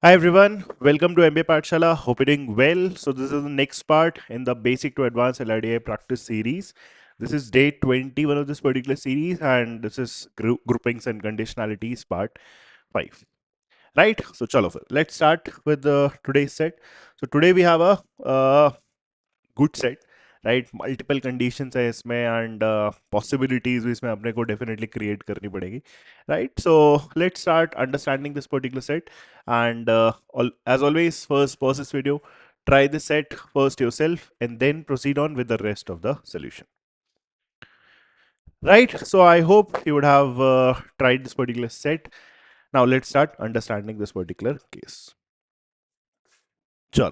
Hi everyone, welcome to MBA Pathshala. Hope you're doing well. So this is the next part in the Basic to Advanced LIDA practice series. This is day 21 of this particular series, and this is groupings and conditionalities part 5. Right? So chalo, let's start with today's set. So today we have a good set, right? Multiple conditions है इसमें and possibilities भी इसमें अपने को definitely create करनी पड़ेगी, right? So let's start understanding this particular set, and as always, first pause this video, try this set first yourself, and then proceed on with the rest of the solution. Right? So I hope you would have tried this particular set. Now let's start understanding this particular case. चलो,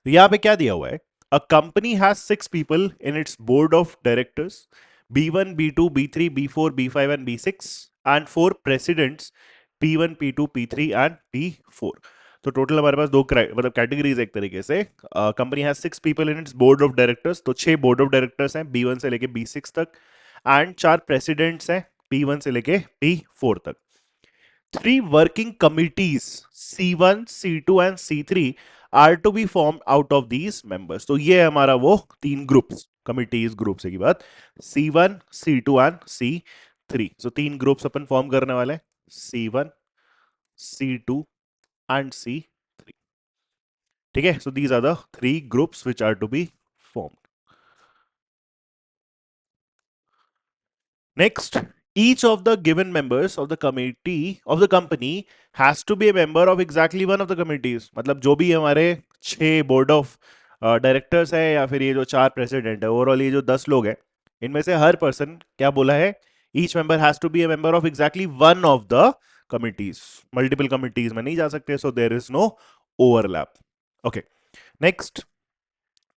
तो यहाँ पे क्या दिया हुआ है? A company has 6 people in its board of directors, B1, B2, B3, B4, B5 and B6, and 4 presidents, P1, P2, P3 and P4. तो total हमारे पास दो मतलब कैटेगरीज एक तरीके से. Company has 6 people in its board of directors, तो 6 board of directors हैं B1 से लेके B6 तक, एंड 4 प्रेसिडेंट्स हैं P1 से लेके P4 तक. 3 working committees C1, C2 and C3 are to be formed out of these members. तो ये हमारा वो 3 ग्रुप्स, कमिटीज ग्रुप से की बात, C1, C2 and C3. So 3 groups अपन फॉर्म करने वाले हैं, C1, C2 एंड C3. ठीक है, so these are the 3 groups which are to be formed. Next, each of the given members of the committee of the company has to be a member of exactly one of the committees. मतलब जो भी हमारे 6 board of directors है या फिर ये जो 4 president है, ओवरऑल ये जो 10 लोग हैं, इनमें से हर पर्सन क्या बोला है, each member has to be a member of exactly one of the committees. Multiple committees में नहीं जा सकते, so there is no overlap. Okay, next,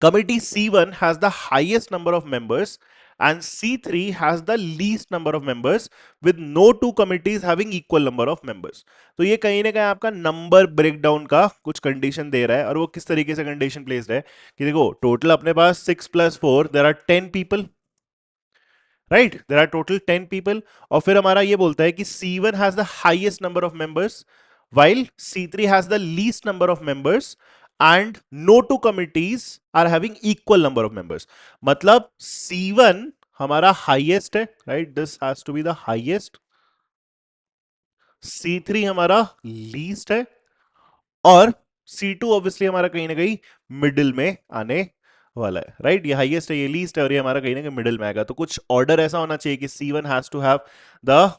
committee C1 has the highest number of members and C3 has the least number of members, with no two committees having equal number of members. तो ये कहीं ना कहीं आपका number breakdown का कुछ condition दे रहा है, और वो किस तरीके से कंडीशन प्लेस्ड है कि देखो टोटल अपने पास 6 + 4 there are 10 people, right? There are total 10 people. और फिर हमारा ये बोलता है कि C1 has the highest number of members while C3 has the least number of members and no two committees are having equal number of members. मतलब C1 हमारा highest है, right? This has to be the highest. C3 हमारा least है, और C2 obviously हमारा कहीं ना कहीं मिडिल में आने वाला है, राइट? ये हाईएस्ट है, ये लीस्ट है, और ये हमारा कहीं ना कहीं मिडिल में आएगा. तो कुछ ऑर्डर ऐसा होना चाहिए कि C1 has to have the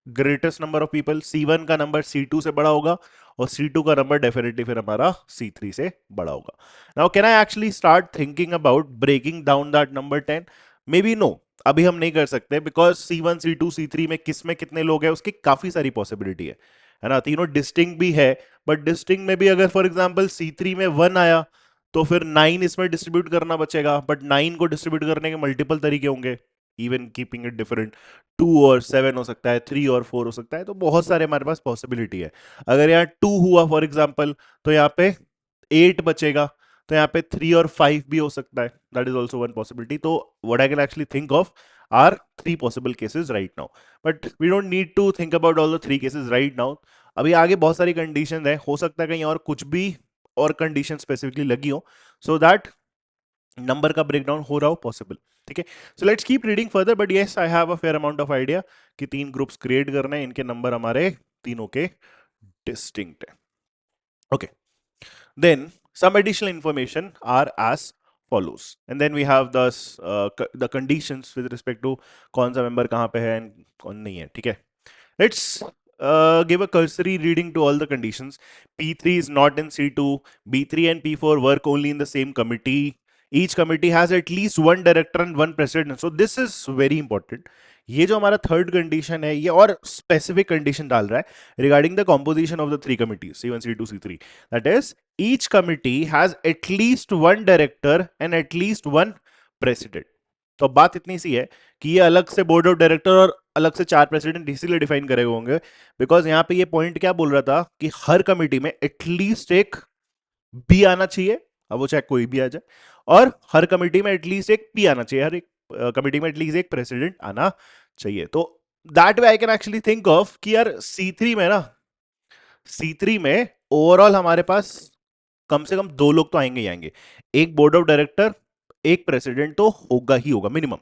greatest number of people. C1 का नंबर C2 से बड़ा होगा, और C2 का नंबर डेफिनेटली फिर हमारा C3 से बड़ा होगा. Now can I actually start thinking about breaking down that number 10? Maybe no, अभी हम नहीं कर सकते, बिकॉज C1, C2, C3 में किस में कितने लोग हैं उसकी काफी सारी पॉसिबिलिटी है ना? तीनों डिस्टिंक्ट भी है, बट डिस्टिंक्ट में भी अगर फॉर एग्जांपल C3 में 1 आया तो फिर 9 इसमें डिस्ट्रीब्यूट करना बचेगा, बट 9 को डिस्ट्रीब्यूट करने के मल्टीपल तरीके होंगे, इवन कीपिंग इट डिफरेंट. 2 और 7 हो सकता है, 3 और 4 हो सकता है, तो बहुत सारे हमारे पास पॉसिबिलिटी है. अगर यहाँ 2 हुआ फॉर एग्जांपल, तो यहाँ पे 8 बचेगा, तो यहाँ पे 3 और 5 भी हो सकता है. That is also one possibility. तो what I can actually think of are 3 possible cases right now, but we don't need to think about all the 3 cases right now. अभी आगे बहुत सारी कंडीशन है, हो सकता है कहीं और कुछ भी और कंडीशन स्पेसिफिकली लगी हो, सो दैट नंबर का ब्रेकडाउन हो रहा हो पॉसिबल. ठीक है, so let's keep reading further, but yes I have a fair amount of idea कि 3 ग्रुप्स क्रिएट करने हैं, इनके नंबर हमारे तीनों के डिस्टिंक्ट है. Okay, then some additional information are as follows, and then we have the conditions with respect to कौन सा member कहाँ पे है and कौन नहीं है. ठीक है, let's give a cursory reading to all the conditions. P3 is not in C2. B3 and P4 work only in the same committee. Each committee has at least one director and one president. So this is very important. ये जो हमारा third condition है, ये और specific condition डाल रहा है regarding the composition of the 3 committees C1, C2, C3. That is each committee has at least one director and at least one president. तो बात इतनी सी है कि ये अलग से बोर्ड ऑफ डायरेक्टर और अलग से 4 प्रेसिडेंट इसीलिए डिफाइन करे होंगे, बिकॉज यहाँ पे ये पॉइंट क्या बोल रहा था कि हर कमिटी में एटलीस्ट एक बी आना चाहिए, अब वो चाहे कोई भी आ जाए, और हर कमिटी में एटलीस्ट एक पी आना चाहिए, हर एक कमिटी में एटलीस्ट एक प्रेसिडेंट आना चाहिए. तो that way I can actually think of कि यार C3 में ना C3 में ओवरऑल हमारे पास कम से कम 2 लोग तो आएंगे ही आएंगे, एक बोर्ड ऑफ डायरेक्टर, एक प्रेसिडेंट तो होगा ही होगा मिनिमम।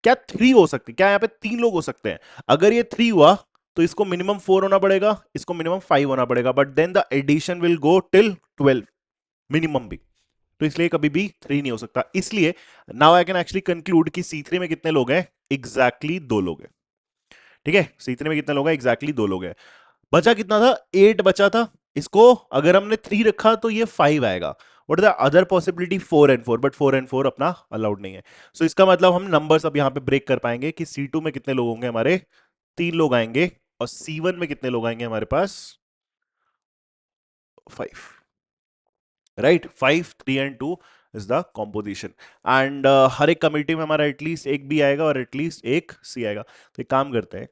क्या 3 हो सकते, क्या यहाँ पे 3 लोग हो सकते हैं? अगर ये 3 हुआ तो इसको मिनिमम 4 होना पड़ेगा, इसको मिनिमम 5 होना पड़ेगा, but then the addition will go till 12 minimum भी। तो इसलिए कभी भी 3 नहीं हो सकता। इसलिए now I can actually conclude कि C3 में कितने लोग हैं? एग्जैक्टली 2 लोग हैं। ठीक है, C3 में कितने लोग हैं? एग्जैक्टली 2 लोग हैं। बचा कितना था? 8 बचा था। इसको अगर हमने 3 रखा तो ये 5 आएगा। What is the other possibility? 4 and 4, but 4 and 4 अपना अलाउड नहीं है। सो इसका मतलब हम नंबर्स अब यहां पे ब्रेक कर पाएंगे कि C2 में कितने लोग होंगे हमारे? 3 लोग आएंगे। और C1 में कितने लोग आएंगे हमारे पास? 5। Right, 5, 3 and 2 is the composition. And हर एक कमिटी में हमारा एटलीस्ट एक बी आएगा और एटलीस्ट एक सी आएगा। तो एक काम करते हैं,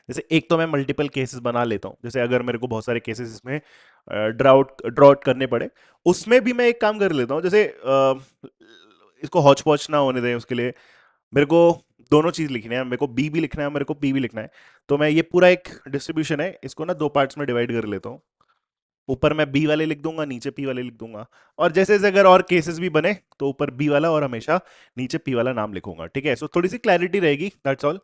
जैसे एक तो मैं मल्टीपल केसेस बना लेता हूं, जैसे अगर मेरे को बहुत सारे केसेस इसमें ड्रॉट करने पड़े, उसमें भी मैं एक काम कर लेता हूं। जैसे इसको हौच पौच ना होने दें, उसके लिए मेरे को दोनों चीज लिखनी है, मेरे को बी भी लिखना है, मेरे को पी भी लिखना है। तो मैं ये पूरा एक डिस्ट्रीब्यूशन है, इसको ना 2 पार्ट्स में डिवाइड कर लेता हूँ। ऊपर मैं बी वाले लिख दूंगा, नीचे पी वाले लिख दूंगा। और जैसे जैसे अगर और केसेस भी बने तो ऊपर बी वाला और हमेशा नीचे पी वाला नाम लिखूंगा। ठीक है, सो थोड़ी सी क्लैरिटी रहेगी, दैट्स ऑल।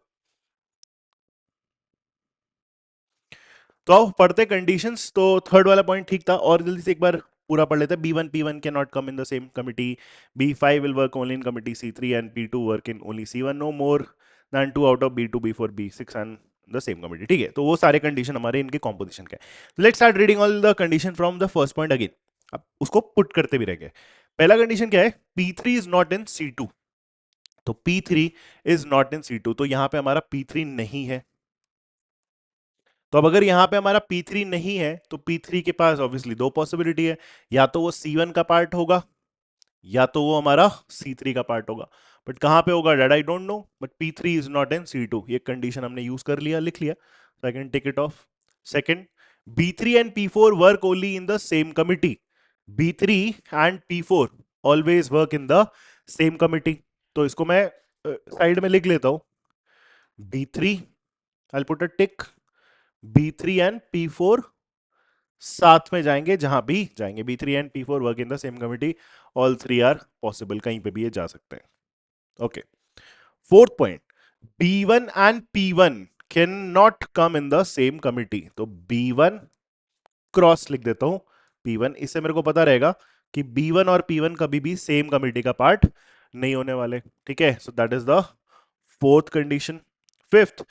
तो आओ पढ़ते कंडीशंस। तो थर्ड वाला पॉइंट ठीक था, और जल्दी से एक बार पूरा पढ़ लेते हैं। B1 P1 can not come in the same committee, B5 will work only in committee C3 and P2 work in only C1, no more than 2 out of B2 B4 B6 and the same committee. ठीक है, तो वो सारे condition हमारे इनके composition के। Let's start reading all the condition from the first point again. अब उसको पुट करते भी रहेंगे। पहला कंडीशन क्या है? P3 is not in C2। तो P3 is not in C2, तो यहां पे हमारा P3 नहीं है। तो अब अगर यहां पे हमारा P3 नहीं है तो P3 के पास ऑब्वियसली 2 पॉसिबिलिटी है, या तो वो C1 का पार्ट होगा या तो वो हमारा C3 का पार्ट होगा। बट कहां पे होगा that I don't know, but P3 is not in C2, ये कंडीशन हमने यूज कर लिया, लिख लिया, so I can take it off. Second, B3 and P4 work only in the same committee. B3 and P4 always work in the same committee. तो इसको मैं side में लिख लेता हूं, B3 I put a tick, B3 and P4 साथ में जाएंगे जहां भी जाएंगे। B3 and P4 work in the same committee, all 3 are possible, कहीं पे भी ये जा सकते हैं। Okay, fourth point, B1 and P1 can not come in the same committee. तो B1 क्रॉस लिख देता हूं P1, इससे मेरे को पता रहेगा कि B1 और P1 कभी भी सेम कमिटी का पार्ट नहीं होने वाले। ठीक है, so that is the fourth condition. Fifth,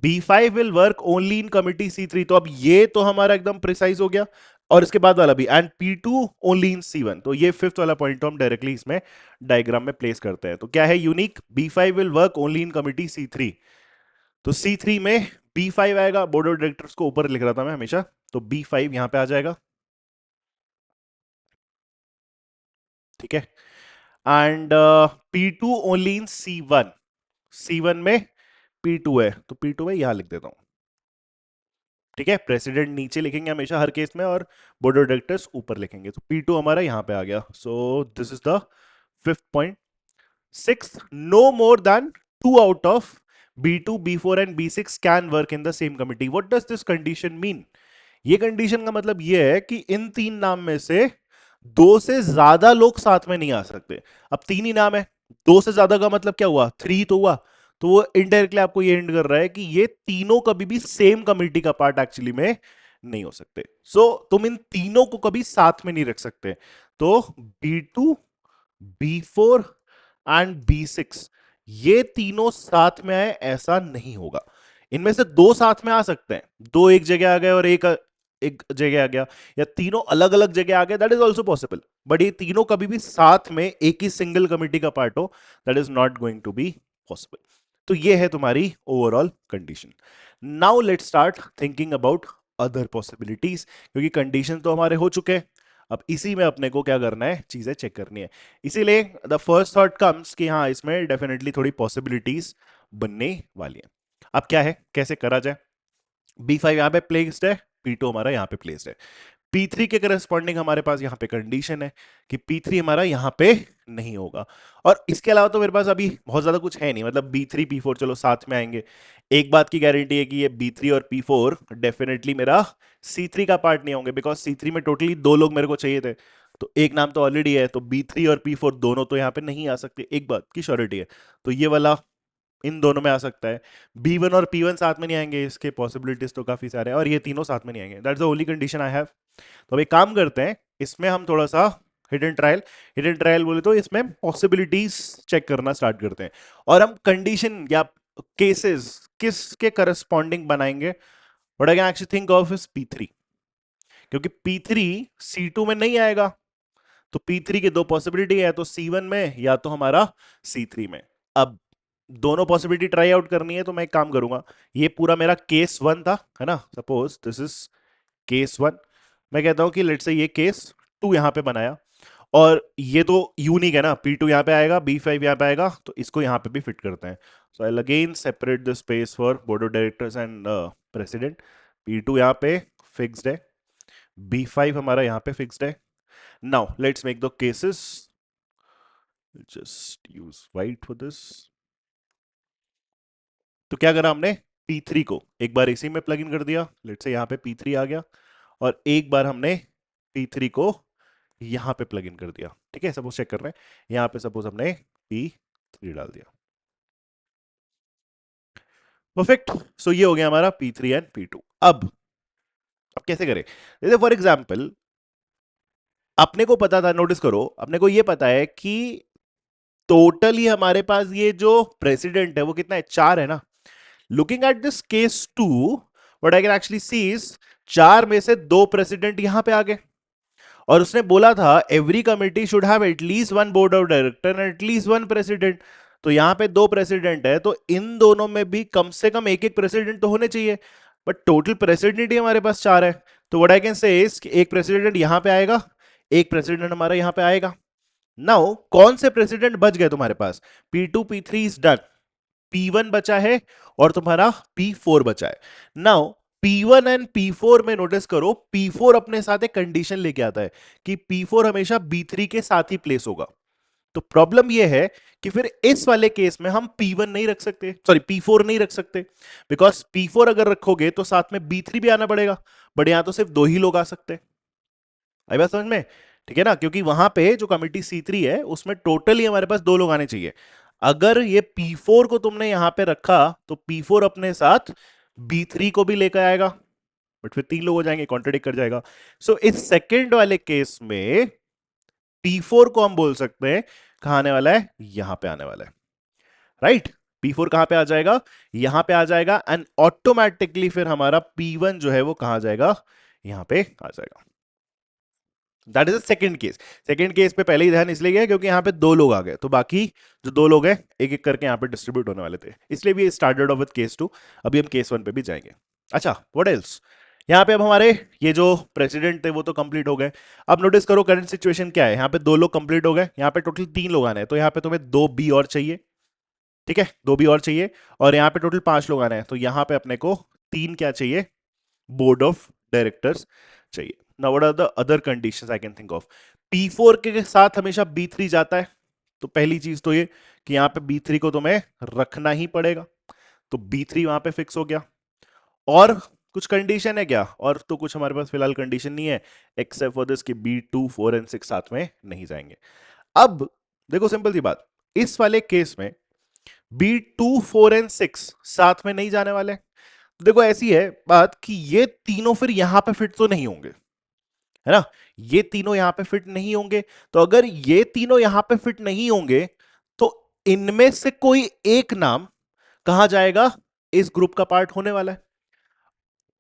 B5 will work only in committee C3। तो अब ये तो हमारा एकदम प्रिसाइज हो गया, और इसके बाद वाला भी, and P2 only in C1। तो ये फिफ्थ वाला पॉइंट तो हम डायरेक्टली इसमें डायग्राम में प्लेस करते हैं। तो क्या है unique? B5 will work only in committee C3। तो C3 में B5 आएगा, बोर्ड ऑफ डायरेक्टर्स को ऊपर लिख रहा था मैं हमेशा, तो B5 यहां पे आ जाएगा। ठीक है, and P2 only in C1। C1 में P2 है, तो P2 में यहां लिख देता हूं। ठीक है, प्रेसिडेंट नीचे लिखेंगे हमेशा हर केस में, और बोर्ड ऑफ डायरेक्टर्स ऊपर लिखेंगे। तो P2 हमारा यहां पे आ गया। So this is the fifth point. Sixth, no more than 2 out of B2 B4 and B6 can work in the same committee. What does this condition mean? ये condition का मतलब ये है कि इन 3 नाम में से 2 से ज्यादा लोग साथ में नहीं आ सकते। अब 3 ही नाम है, 2 से ज्यादा का मतलब क्या हुआ? 3 तो हुआ। तो वो इनडायरेक्टली आपको ये हिंट कर रहा है कि ये तीनों कभी भी सेम कमिटी का पार्ट एक्चुअली में नहीं हो सकते। तुम इन तीनों को कभी साथ में नहीं रख सकते। तो B2 B4 एंड B6 ये तीनों साथ में आए ऐसा नहीं होगा। इनमें से 2 साथ में आ सकते हैं, 2 एक जगह आ गए और एक एक जगह आ गया, या तीनों अलग अलग जगह आ गए, that is also possible. But ये तीनों कभी भी साथ में एक ही सिंगल कमिटी का पार्ट हो, that is not going to be possible. तो ये है तुम्हारी overall condition. Now let's start thinking about other possibilities, क्योंकि कंडीशन तो हमारे हो चुके हैं। अब इसी में अपने को क्या करना है, चीजें चेक करनी है। इसीलिए द फर्स्ट थॉट कम्स कि हाँ, इसमें डेफिनेटली थोड़ी पॉसिबिलिटीज बनने वाली है। अब क्या है, कैसे करा जाए? B5 यहां पे प्लेस्ड है, P2 हमारा यहां पे प्लेस्ड है। P3 के करस्पॉन्डिंग हमारे पास यहाँ पे कंडीशन है कि P3 हमारा यहाँ पे नहीं होगा। और इसके अलावा तो मेरे पास अभी बहुत ज्यादा कुछ है नहीं, मतलब B3 P4 चलो साथ में आएंगे। एक बात की गारंटी है कि ये B3 और P4 डेफिनेटली मेरा C3 का पार्ट नहीं होंगे, बिकॉज C3 में टोटली दो लोग मेरे को चाहिए थे, तो एक नाम तो ऑलरेडी है, तो B3 और P4 दोनों तो यहाँ पे नहीं आ सकते, एक बात की श्योरिटी है। तो ये वाला इन दोनों में आ सकता है। B1 और P1 साथ में नहीं आएंगे, इसके पॉसिबिलिटीज तो काफी सारे हैं, और ये तीनों साथ में नहीं आएंगे। That's the only condition I have. तो अब एक काम करते हैं, इसमें हम थोड़ा सा हिडन ट्रायल बोले तो इसमें पॉसिबिलिटीज चेक करना स्टार्ट करते हैं, और हम कंडीशन या केसेस किसके करस्पॉन्डिंग बनाएंगे। But I can actually think of is P3, क्योंकि P3 C2 में नहीं आएगा, तो P3 के दो पॉसिबिलिटी है, तो C1 में या तो हमारा C3 में। अब दोनों पॉसिबिलिटी ट्राई आउट करनी है, तो मैं एक काम करूंगा, ये पूरा मेरा केस 1 था, है ना, सपोज दिस इज केस 1। मैं कहता हूं कि लेट्स से ये केस 2 यहां पे बनाया, और ये तो यूनिक है ना, P2 यहां पे आएगा, B5 यहां पे आएगा, तो इसको यहां पे भी फिट करते हैं। So I again separate the space for board of directors and president. P2 यहां पे फिक्स्ड है, B5 हमारा यहां पे फिक्स्ड है। Now let's make the cases, just use white for this. तो क्या करा हमने, P3 को एक बार इसी में प्लग इन कर दिया, लेट्स से यहाँ पे P3 आ गया, और एक बार हमने P3 को यहाँ पे प्लग इन कर दिया। ठीक है, सपोज चेक कर रहे हैं, यहाँ पे सपोज हमने P3 डाल दिया। परफेक्ट। सो ये हो गया हमारा P3 एंड P2। अब कैसे करें, जैसे फॉर एग्जाम्पल अपने को पता था, नोटिस करो, अपने को ये पता है कि टोटली हमारे पास ये जो प्रेसिडेंट है वो कितना है, 4 है ना। Looking at this case 2, what I can actually see is 4 में से 2 प्रेसिडेंट यहां पे आ गए, और उसने बोला था every committee should have at least one board of director and at least one president. तो यहां पे 2 प्रेसिडेंट है, तो इन दोनों में भी कम से कम एक एक प्रेसिडेंट तो होने चाहिए, बट टोटल प्रेसिडेंट ही हमारे पास 4 है। तो what I can say is कि एक प्रेसिडेंट यहां पे आएगा, एक प्रेसिडेंट हमारा यहां पे आएगा। नाउ कौन से प्रेसिडेंट बच गए तुम्हारे पास, P2 P3 is done, P1 बचा है और तुम्हारा P4 बचा है। नाउ P1 एंड P4 में नोटिस करो, P4 अपने साथ एक कंडीशन लेके आता है कि P4 हमेशा B3 के साथ ही प्लेस होगा। तो प्रॉब्लम यह है कि फिर इस वाले केस में हम P1 नहीं रख सकते, सॉरी P4 नहीं रख सकते, बिकॉज P4 अगर रखोगे तो साथ में B3 भी आना पड़ेगा, बट यहां तो सिर्फ 2 ही लोग आ सकते हैं। आई बात समझ में, ठीक है ना, क्योंकि वहां पे जो कमिटी C3 है उसमें टोटली हमारे पास 2 लोग आने चाहिए। अगर ये P4 को तुमने यहां पे रखा तो P4 अपने साथ B3 को भी लेकर आएगा, बट फिर 3 लोग हो जाएंगे, कॉन्ट्रडिक्ट कर जाएगा। सो इस सेकंड वाले केस में P4 को हम बोल सकते हैं कहां आने वाला है, यहां पे आने वाला है, राइट। P4 कहां पे आ जाएगा, यहां पे आ जाएगा, एंड ऑटोमेटिकली फिर हमारा P1 जो है वो कहां जाएगा, यहां पे आ जाएगा। That is second case. Second case पे पहले ही ध्यान इसलिए गया क्योंकि यहाँ पे 2 लोग आ गए, तो बाकी जो 2 लोग हैं एक एक करके यहाँ पे डिस्ट्रीब्यूट होने वाले थे, इसलिए भी स्टार्टेड ऑफ विद केस 2। अभी हम केस 1 पे भी जाएंगे। अच्छा, व्हाट एल्स, यहाँ पे अब हमारे ये जो प्रेसिडेंट थे वो तो कंप्लीट हो गए। अब नोटिस करो करंट सिचुएशन क्या है, यहाँ पे 2 लोग कंप्लीट हो गए, यहाँ पे टोटल 3 लोग आने हैं, तो यहाँ पे तुम्हें 2 बी और चाहिए, ठीक है, 2 बी और चाहिए, और यहाँ पे टोटल 5 लोग आने हैं, तो यहाँ पे अपने को 3 क्या चाहिए, बोर्ड ऑफ डायरेक्टर्स चाहिए। Now what are the other conditions I can think of. P4 के साथ हमेशा B3 जाता है, तो पहली चीज तो ये कि यहां पे B3 को तुम्हें रखना ही पड़ेगा, तो B3 वहां पे फिक्स हो गया। और कुछ कंडीशन है क्या, और तो कुछ हमारे पास फिलहाल कंडीशन नहीं है, एक्सेप्ट फॉर दिस कि B2 4 एंड 6 साथ में नहीं जाएंगे। अब देखो सिंपल सी बात, इस वाले केस में B2 4 एंड 6 साथ में नहीं जाने वाले। देखो ऐसी है बात कि ये तीनों फिर यहां पे फिट तो नहीं होंगे, है ना, ये तीनों यहां पे फिट नहीं होंगे, तो अगर ये तीनों यहां पे फिट नहीं होंगे तो इनमें से कोई एक नाम कहां जाएगा, इस ग्रुप का पार्ट होने वाला है।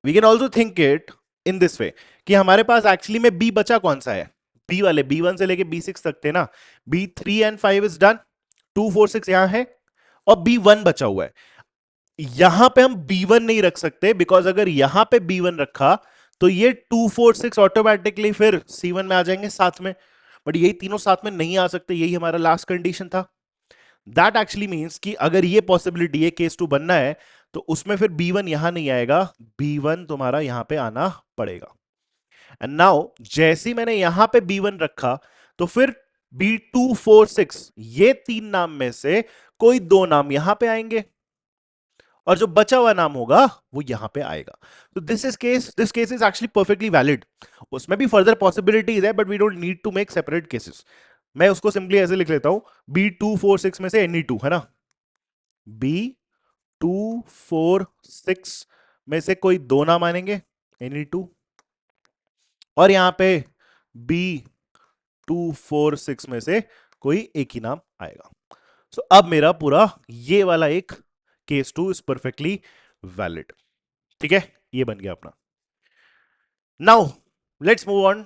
We can also think it in this way कि हमारे पास एक्चुअली में बी बचा कौन सा है, बी वाले B1 से लेके B6 तक थे ना, B3 एंड 5 इज डन, 2 4 6 यहां है, और B1 बचा हुआ है। यहां पे हम B1 नहीं रख सकते, बिकॉज अगर यहां पे B1 रखा तो ये 2 4 6 ऑटोमेटिकली फिर C1 में आ जाएंगे साथ में, बट यही तीनों साथ में नहीं आ सकते, यही हमारा लास्ट कंडीशन था। दैट एक्चुअली मींस कि अगर ये पॉसिबिलिटी है केस 2 बनना है, तो उसमें फिर B1 यहां नहीं आएगा, B1 तुम्हारा यहां पे आना पड़ेगा। एंड नाउ जैसे ही मैंने यहां पे B1 रखा तो फिर B2 4 6 ये तीन नाम में से कोई दो नाम यहां पे आएंगे और जो बचा हुआ नाम होगा वो यहां पे आएगा. तो this case is actually perfectly valid. उसमें भी फर्दर पॉसिबिलिटीज है but we don't need to make separate cases. मैं उसको सिंपली ऐसे लिख लेता हूं, B2 4 6 में से एनी टू है ना, B2 4 6 में से कोई दो नाम आएंगे, एनी टू, और यहां पे B2 4 6 में से कोई एक ही नाम आएगा. सो अब मेरा पूरा ये वाला एक case two is perfectly valid. ठीक है, ये बन गया अपना. Now let's move on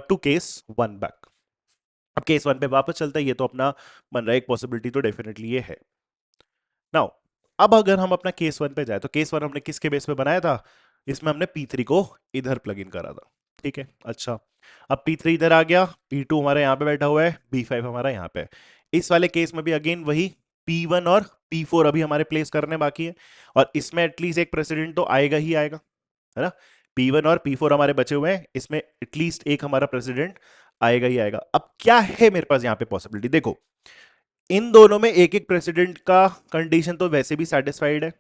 to case one back. अब केस वन पे वापस चलता है. ये तो अपना बन रहा है एक पॉसिबिलिटी, तो डेफिनेटली ये है. नाउ अब अगर हम अपना केस वन पे जाए तो केस वन हमने किसके बेस पे बनाया था, इसमें हमने P3 को इधर प्लग इन करा था. ठीक है, अच्छा. अब P3 इधर आ गया, P2 हमारा यहां पे बैठा हुआ है, B5 हमारा यहां पे. इस वाले केस में भी अगेन वही P1 और P4 अभी हमारे प्लेस करने बाकी है, और इसमें एटलीस्ट एक प्रेसिडेंट तो आएगा ही आएगा, है ना. P1 और P4 हमारे बचे हुए हैं, इसमें एटलीस्ट एक हमारा प्रेसिडेंट आएगा ही आएगा. अब क्या है मेरे पास यहां पे पॉसिबिलिटी, देखो इन दोनों में एक एक प्रेसिडेंट का कंडीशन तो वैसे भी सेटिस्फाइड है.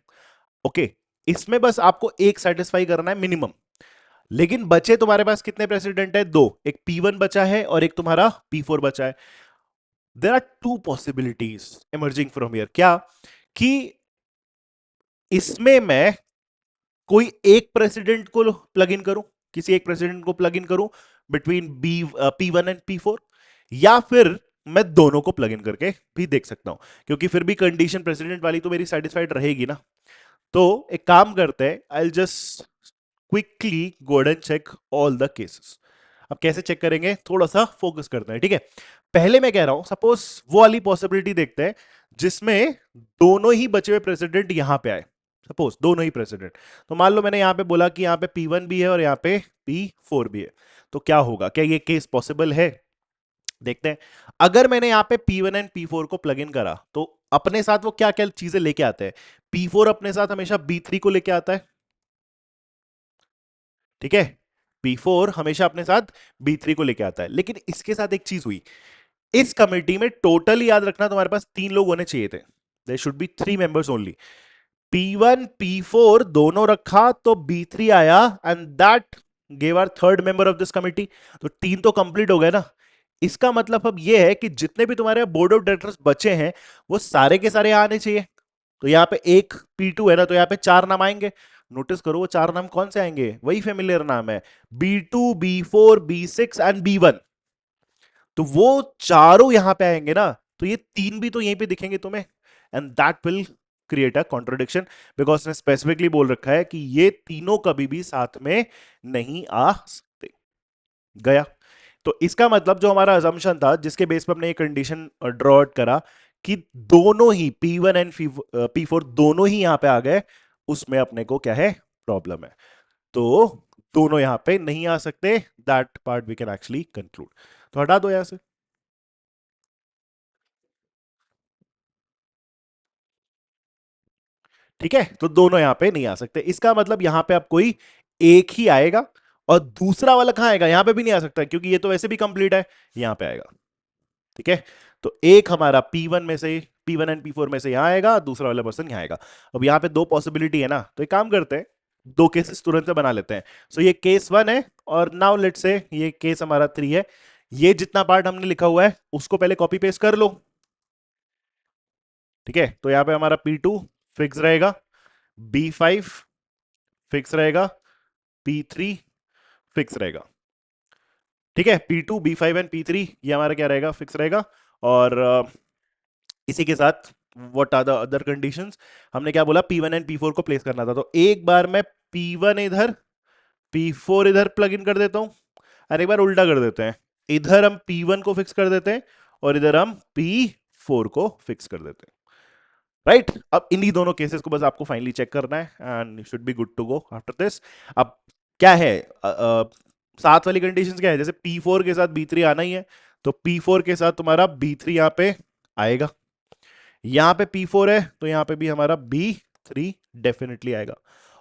ओके, इसमें बस आपको एक सेटिस्फाई करना है मिनिमम. लेकिन बचे तुम्हारे पास कितने प्रेसिडेंट है, दो. एक P1 बचा है और एक तुम्हारा P4 बचा है. There are two possibilities emerging from here. क्या कि इसमें मैं कोई एक प्रेसिडेंट को प्लग इन करूं, किसी एक प्रेसिडेंट को प्लग इन करूं बिटवीन P1 एंड P4, या फिर मैं दोनों को प्लग इन करके भी देख सकता हूं, क्योंकि फिर भी कंडीशन प्रेसिडेंट वाली तो मेरी सेटिस्फाइड रहेगी ना. तो एक काम करते हैं, I just quickly go and check all the cases. अब कैसे चेक करेंगे, थोड़ा सा फोकस करते हैं. ठीक है, पहले मैं कह रहा हूं सपोज वो वाली पॉसिबिलिटी देखते हैं जिसमें दोनों ही बचे हुए प्रेसिडेंट यहां पे आए. सपोज दोनों ही प्रेसिडेंट, तो मान लो मैंने यहां पे बोला कि यहां पे P1 भी है और यहां पे P4 भी है. तो क्या होगा, क्या ये केस पॉसिबल है, देखते हैं. अगर मैंने यहां पे P1 एंड P4 को प्लग इन करा तो अपने साथ वो क्या क्या चीजें लेके आते हैं. P4 अपने साथ हमेशा B3 को लेके आता है. ठीक है, P4 हमेशा अपने साथ B3 को लेके आता है. लेकिन इसके साथ एक चीज हुई, इस कमेटी में टोटल याद रखना तुम्हारे पास तीन लोग होने चाहिए थे. There should be 3 members only. P1 P4 दोनों रखा तो B3 आया and that gave our third member of this committee. तो तीन तो कंप्लीट हो गए ना. इसका मतलब अब यह है कि जितने भी तुम्हारे बोर्ड ऑफ डायरेक्टर्स बचे हैं वो सारे के सारे यहां आने चाहिए. तो यहां पे एक P2 है ना, तो यहां पे चार नाम आएंगे. नोटिस करो वो चार नाम कौन से आएंगे, वही फेमिलियर नाम है, B2 B4 B6 and B1. तो वो चारों यहां पे आएंगे ना, तो ये तीन भी तो यहीं पे दिखेंगे तुम्हें. And that will create a contradiction, because उसने स्पेसिफिकली बोल रखा है कि ये तीनों कभी भी साथ में नहीं आ सकते. गया. तो इसका मतलब जो हमारा अजम्पशन था जिसके बेस पर हमने ये कंडीशन ड्रॉ आउट करा कि दोनों ही P1 एंड P4 दोनों ही यहां पे आ गए, उसमें अपने को क्या है, प्रॉब्लम है. तो दोनों यहां पे नहीं आ सकते. That part we can actually conclude. तो हटा दो यहां से. ठीक है, तो दोनों यहां पे नहीं आ सकते. इसका मतलब यहां पे अब कोई एक ही आएगा, और दूसरा वाला कहां आएगा, यहां पे भी नहीं आ सकता क्योंकि ये तो वैसे भी कंप्लीट है, यहां पे आएगा. ठीक है, तो एक हमारा P1 में से, P1 एंड P4 में से यहां आएगा, दूसरा वाला पर्सन यहां आएगा. अब यहां पे दो पॉसिबिलिटी है ना, तो एक काम करते हैं, दो केसेस तुरंत से बना लेते हैं. सो ये केस वन है, और नाउ लेट्स से ये केस हमारा थ्री है. ये जितना पार्ट हमने लिखा हुआ है उसको पहले कॉपी पेस्ट कर लो. ठीक है, तो यहां पे हमारा P2 फिक्स रहेगा, B5 फिक्स रहेगा, P3 फिक्स रहेगा. ठीक है, P2 B5 एंड P3 ये हमारा क्या रहेगा, फिक्स रहेगा. और इसी के साथ what are the other conditions, हमने क्या बोला, P1 एंड P4 को प्लेस करना था. तो एक बार मैं P1 इधर P4 इधर प्लग इन कर देता हूं, और एक बार उल्टा कर देते हैं, इधर हम P1 को फिक्स कर देते हैं और इधर हम P4 को फिक्स कर देते हैं. राइट, अब इन्हीं दोनों केसेस को बस आपको फाइनली चेक करना है and you should be good to go after this. अब क्या है, साथ वाली कंडीशंस क्या है, जैसे P4 के साथ B3 आना ही है, तो P4 के साथ तुम्हारा B3 यहां पे आएगा. यहां पे P4 है तो यहां पे भी हमारा B3 डेफिनेटली आएगा.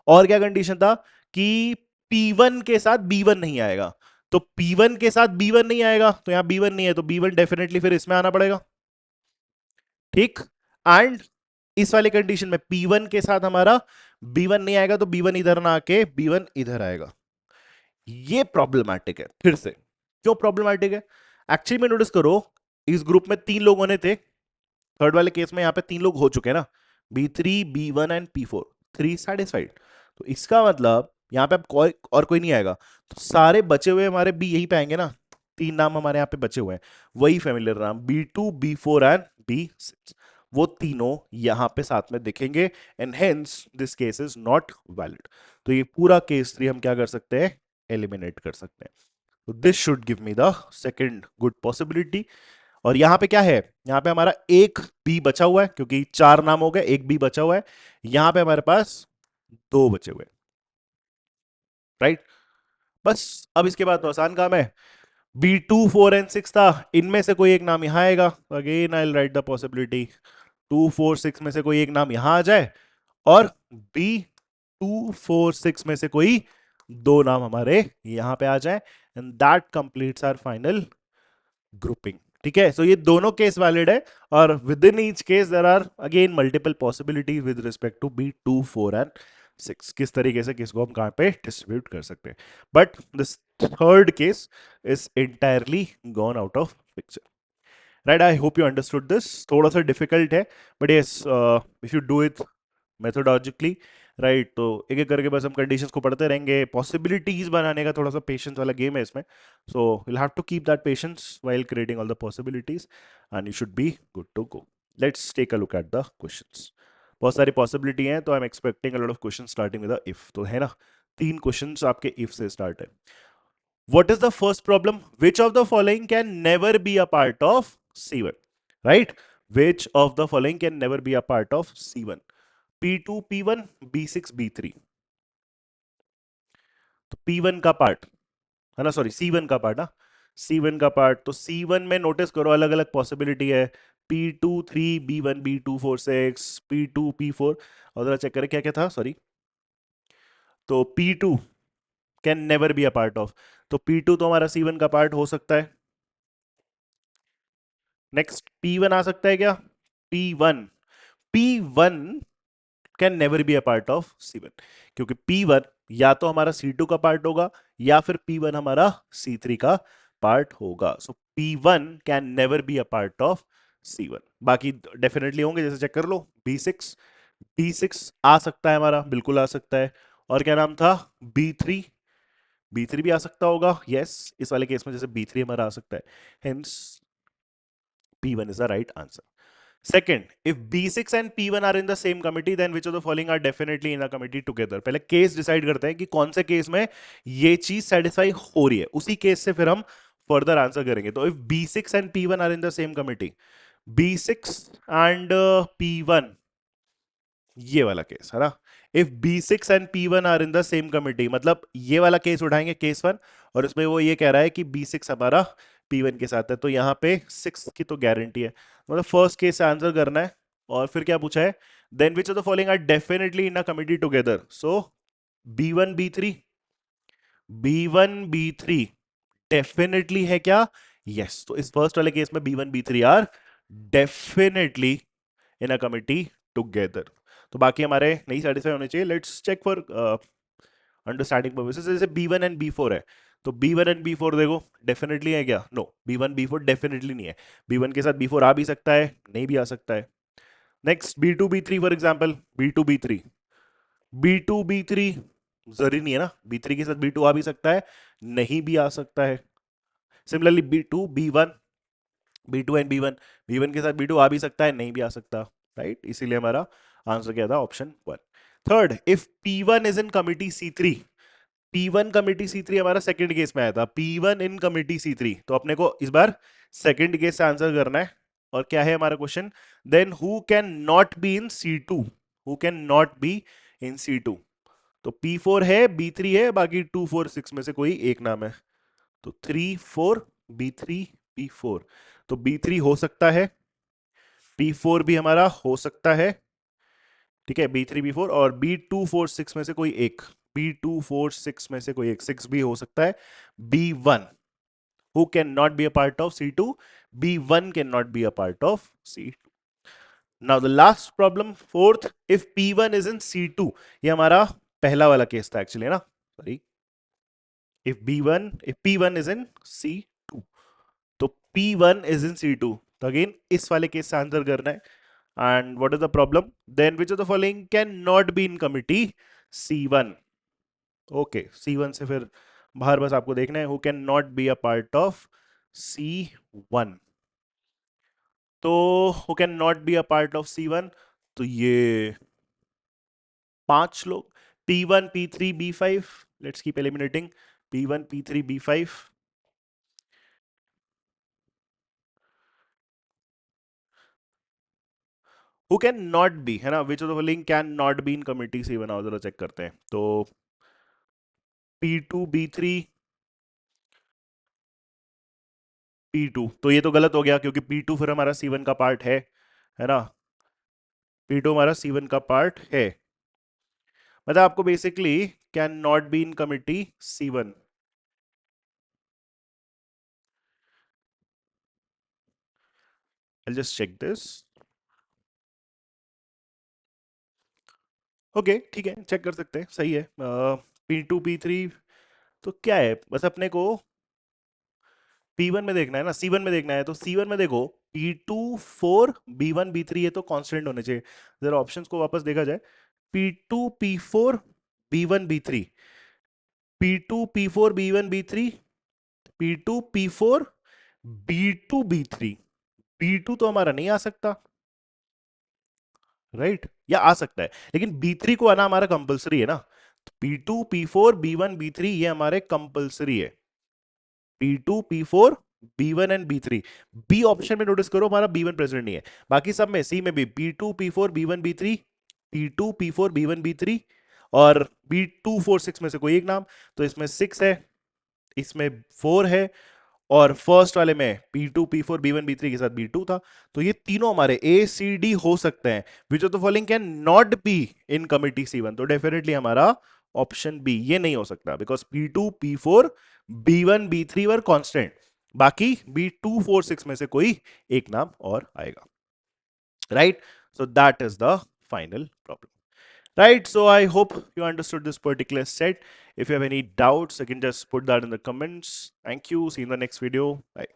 और क्या कंडीशन था कि P1 के साथ B1 नहीं आएगा, तो P1 के साथ B1 नहीं आएगा, तो यहां B1 नहीं है, तो B1 डेफिनेटली फिर इसमें आना पड़ेगा, ठीक। एंड इस वाली कंडीशन में P1 के साथ हमारा B1 नहीं आएगा, तो B1 इधर ना आके B1 इधर आएगा। ये प्रॉब्लमैटिक है। फिर से क्यों प्रॉब्लमैटिक है? एक्चुअली में नोटिस करो, इस ग्रुप में 3 लोग होने थे, थर्ड वाले केस में यहां पे 3 लोग हो चुके हैं ना, B3 B1 and P4, 3 satisfied. तो इसका मतलब यहां पे अब कोई और कोई नहीं आएगा, तो सारे बचे हुए हमारे बी यही पाएंगे ना, 3 नाम हमारे यहाँ पे बचे हुए हैं, वही फैमिलियर नाम B2 B4 एंड B6, वो तीनों यहां पे साथ में दिखेंगे, and hence this case is not valid. तो ये पूरा केस 3 हम क्या कर सकते हैं, एलिमिनेट कर सकते हैं। तो this should give me the second good possibility. और यहां पे क्या है, यहां पे हमारा एक बी बचा हुआ है, क्योंकि 4 नाम हो गए, एक बी बचा हुआ है, यहां पे हमारे पास 2 बचे हुए, राइट। बस अब इसके बाद तो आसान काम है, B2 4 एंड 6 था, इनमें से कोई एक नाम यहां आएगा, again I will write the possibility, 2 4 6 में से कोई एक नाम यहां आ जाए, और B2 4 6 में से कोई 2 नाम हमारे यहां पे आ जाए, and that completes our final grouping. ठीक है, सो ये दोनों केस वैलिड है, और within each case there are again multiple possibility with respect to B2 4 and 6, किस तरीके से किसको हम कहां पे डिस्ट्रीब्यूट कर सकते हैं। But this third case is entirely gone out of picture, right. I hope you understood this, थोड़ा सा डिफिकल्ट है, but yes if you do it methodologically, right, तो एक एक करके बस हम कंडीशंस को पढ़ते रहेंगे, पॉसिबिलिटीज बनाने का थोड़ा सा पेशेंस वाला गेम है इसमें, so will have to keep that patience while creating all the possibilities, and you should be good to go. Let's take a look at the questions. बहुत सारी पॉसिबिलिटी हैं, तो I am expecting a lot of questions starting with the if, तो है ना, 3 questions आपके if से start है। What is the first problem? Which of the following can never be a part of C1? Right? Which of the following can never be a part of C1? P2, P1, B6, B3. तो P1 का part है ना, sorry C1 का part ना, C1 का part, तो C1 में notice करो अलग अलग पॉसिबिलिटी है, P2 3 B1 B2 4 6 P2 P4, और जरा चेक करें क्या क्या था, सॉरी, तो P2 can never be a part of, तो P2 तो हमारा C1 का पार्ट हो सकता है। नेक्स्ट P1 आ सकता है क्या, P1, P1 can never be a part of C1, क्योंकि P1 या तो हमारा C2 का पार्ट होगा, या फिर P1 हमारा C3 का पार्ट होगा, सो P1 can never be a part of C1। बाकी डेफिनेटली होंगे, जैसे चेक कर लो, B6, B6 आ सकता है हमारा, बिल्कुल आ सकता है, और क्या नाम था, B3, B3 भी आ सकता होगा, यस, इस वाले केस में जैसे B3 हमारा आ सकता है, hence P1 is the right answer. Second, if B6 and P1 are in the same committee, then which of the following are definitely in a committee together? पहले केस डिसाइड करते हैं कि कौन से केस में ये चीज सेटिस्फाई हो रही है, उसी केस से फिर हम फर्दर आंसर करेंगे। तो if B6 and P1 are in the same committee, B6 and P1, ये वाला केस है ना, if B6 and P1 are in the same committee, मतलब ये वाला केस उठाएंगे, केस 1, और इसमें वो ये कह रहा है कि B6 हमारा P1 के साथ है, तो यहाँ पे 6 की तो गारंटी है, मतलब फर्स्ट केस से आंसर करना है। और फिर क्या पूछा है, then which of the following are definitely in a committee together, so B1 B3, B1 B3 definitely है क्या, यस, तो इस फर्स्ट वाले केस में B1 B3 are definitely in a committee together. तो बाकी हमारे नहीं सेटिस्फाई होने चाहिए, let's check for understanding purposes, जैसे B1 एंड B4 है, तो B1 एंड B4 देखो डेफिनेटली है क्या, नो, B1 B4 डेफिनेटली नहीं है, B1 के साथ B4 आ भी सकता है, नहीं भी आ सकता है। Next B2 B3 for example, B2 B3, B2 B3 जरूरी नहीं है ना, B3 के साथ B2 आ भी सकता है, नहीं भी आ सकता है। Similarly B2 B1, B2 and B1, B1 के साथ B2 आ भी सकता है, नहीं भी आ सकता, राइट, इसीलिए हमारा आंसर क्या था, option 1। Third, if P1 is in committee C3, P1 committee C3 हमारा सेकंड केस में आया था, P1 इन कमिटी C3, तो अपने को इस बार सेकंड केस से आंसर करना है। और क्या है हमारा question, then who can not be in C2, who can not be in C2, तो P4 है, B3 है, बाकी 2 4 6 में से कोई एक नाम है, तो 3 4 B3 P4, तो B3 हो सकता है, P4 भी हमारा हो सकता है, ठीक है, B3 B4, और B2 4 6 में से कोई एक, B2 4 6 में से कोई एक 6 भी हो सकता है. B1 who cannot be a part of C2, B1 cannot be a part of C2. Now the last problem, fourth, if P1 is in C2, ये हमारा पहला वाला केस था एक्चुअली ना, sorry. if P1 is in C2, तो P1 is in C2, तो again इस वाले केस से आंसर करना है. And what is the problem? Then which of the following cannot be in committee C1? Okay, C1 से फिर बाहर बस आपको देखना है who cannot be a part of C1. तो who cannot be a part of C1? तो ये 5 लोग, P1 P3 B5. Let's keep eliminating P1 P3 B5. Who can not be, है ना, which of the following can not be in committee C1? आओ जरा check करते हैं. तो P2 B3 P2, तो ये तो गलत हो गया क्योंकि P2 फिर हमारा C1 का पार्ट है ना. P2 हमारा C1 का पार्ट है. मतलब आपको basically can not be in committee C1. I'll just check this. Okay ठीक है, चेक कर सकते हैं, सही है. P2 P3, तो क्या है, बस अपने को P1 में देखना है ना, C1 में देखना है. तो C1 में देखो P2 4 B1 B3 ये तो कांस्टेंट होने चाहिए. जरा ऑप्शंस को वापस देखा जाए. P2 P4 B1 B3, P2 P4 B1 B3, P2 P4 B2 B3. B2 तो हमारा नहीं आ सकता, राइट, या आ सकता है लेकिन B3 को आना हमारा कंपलसरी है ना. P2 P4 B1 B3 ये हमारे कंपलसरी है. P2 P4 B1 and B3. B option में नोटिस करो हमारा B1 प्रेजेंट नहीं है. बाकी सब में, सी में भी P2 P4 B1 B3, P2 P4 B1 B3 और B2 4 6 में से कोई एक नाम. तो इसमें 6 है, इसमें 4 है और फर्स्ट वाले में P2 P4 B1 B3 के साथ B2 था. तो ये तीनों हमारे A C D हो सकते हैं. विच of the following can not be in committee C1? तो डेफिनेटली हमारा ऑप्शन बी ये नहीं हो सकता because P2 P4 B1 B3 were constant. बाकी B2 4 6 में से कोई एक नाम और आएगा, right. So that is the final problem. Right, so I hope you understood this particular set. If you have any doubts, you can just put that in the comments. Thank you. See you in the next video. Bye.